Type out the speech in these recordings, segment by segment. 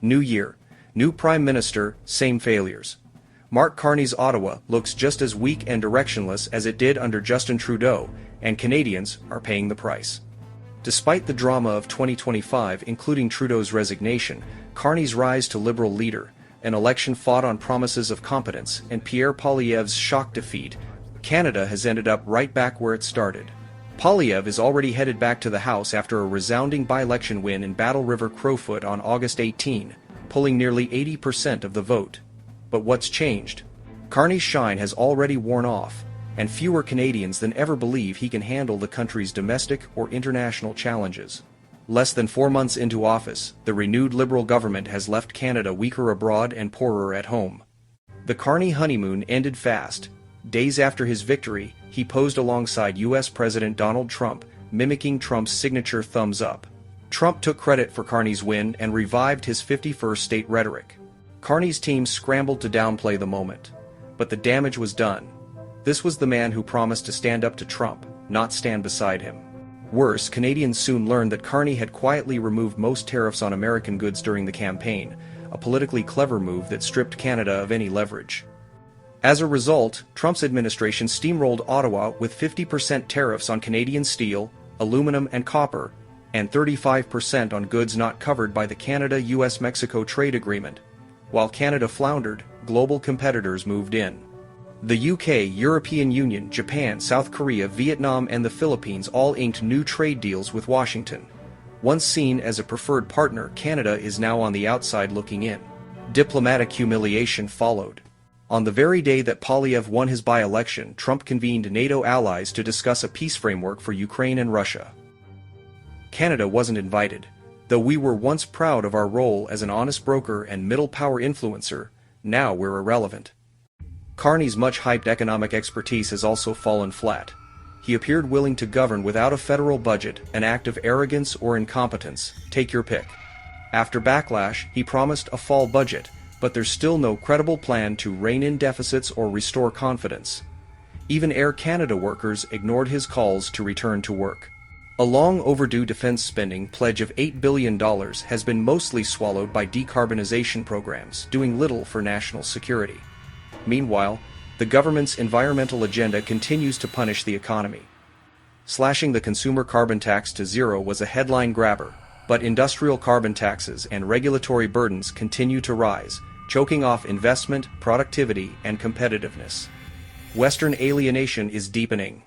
New year, new Prime Minister, same failures. Mark Carney's Ottawa looks just as weak and directionless as it did under Justin Trudeau, and Canadians are paying the price. Despite the drama of 2025, including Trudeau's resignation, Carney's rise to Liberal leader, an election fought on promises of competence, and Pierre Poilievre's shock defeat, Canada has ended up right back where it started. Poilievre is already headed back to the House after a resounding by-election win in Battle River Crowfoot on August 18, pulling nearly 80% of the vote. But what's changed? Carney's shine has already worn off, and fewer Canadians than ever believe he can handle the country's domestic or international challenges. Less than 4 months into office, the renewed Liberal government has left Canada weaker abroad and poorer at home. The Carney honeymoon ended fast. Days after his victory, he posed alongside U.S. President Donald Trump, mimicking Trump's signature thumbs up. Trump took credit for Carney's win and revived his 51st state rhetoric. Carney's team scrambled to downplay the moment. But the damage was done. This was the man who promised to stand up to Trump, not stand beside him. Worse, Canadians soon learned that Carney had quietly removed most tariffs on American goods during the campaign, a politically clever move that stripped Canada of any leverage. As a result, Trump's administration steamrolled Ottawa with 50% tariffs on Canadian steel, aluminum and copper, and 35% on goods not covered by the Canada-US-Mexico trade agreement. While Canada floundered, global competitors moved in. The UK, European Union, Japan, South Korea, Vietnam, and the Philippines all inked new trade deals with Washington. Once seen as a preferred partner, Canada is now on the outside looking in. Diplomatic humiliation followed. On the very day that Poilievre won his by-election, Trump convened NATO allies to discuss a peace framework for Ukraine and Russia. Canada wasn't invited. Though we were once proud of our role as an honest broker and middle power influencer, now we're irrelevant. Carney's much-hyped economic expertise has also fallen flat. He appeared willing to govern without a federal budget, an act of arrogance or incompetence, take your pick. After backlash, he promised a fall budget, but there's still no credible plan to rein in deficits or restore confidence. Even Air Canada workers ignored his calls to return to work. A long-overdue defense spending pledge of $8 billion has been mostly swallowed by decarbonization programs, doing little for national security. Meanwhile, the government's environmental agenda continues to punish the economy. Slashing the consumer carbon tax to zero was a headline grabber, but industrial carbon taxes and regulatory burdens continue to rise, choking off investment, productivity, and competitiveness. Western alienation is deepening.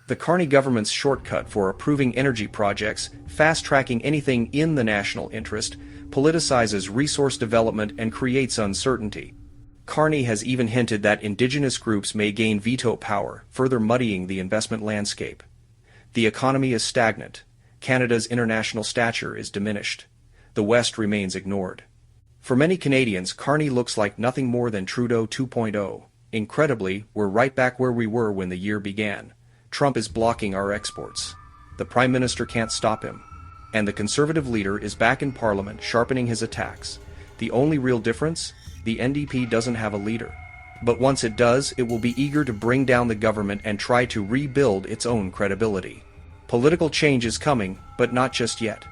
The Carney government's shortcut for approving energy projects, fast-tracking anything in the national interest, politicizes resource development and creates uncertainty. Carney has even hinted that indigenous groups may gain veto power, further muddying the investment landscape. The economy is stagnant. Canada's international stature is diminished. The West remains ignored. For many Canadians, Carney looks like nothing more than Trudeau 2.0. Incredibly, we're right back where we were when the year began. Trump is blocking our exports. The Prime Minister can't stop him. And the Conservative leader is back in Parliament sharpening his attacks. The only real difference? The NDP doesn't have a leader. But once it does, it will be eager to bring down the government and try to rebuild its own credibility. Political change is coming, but not just yet.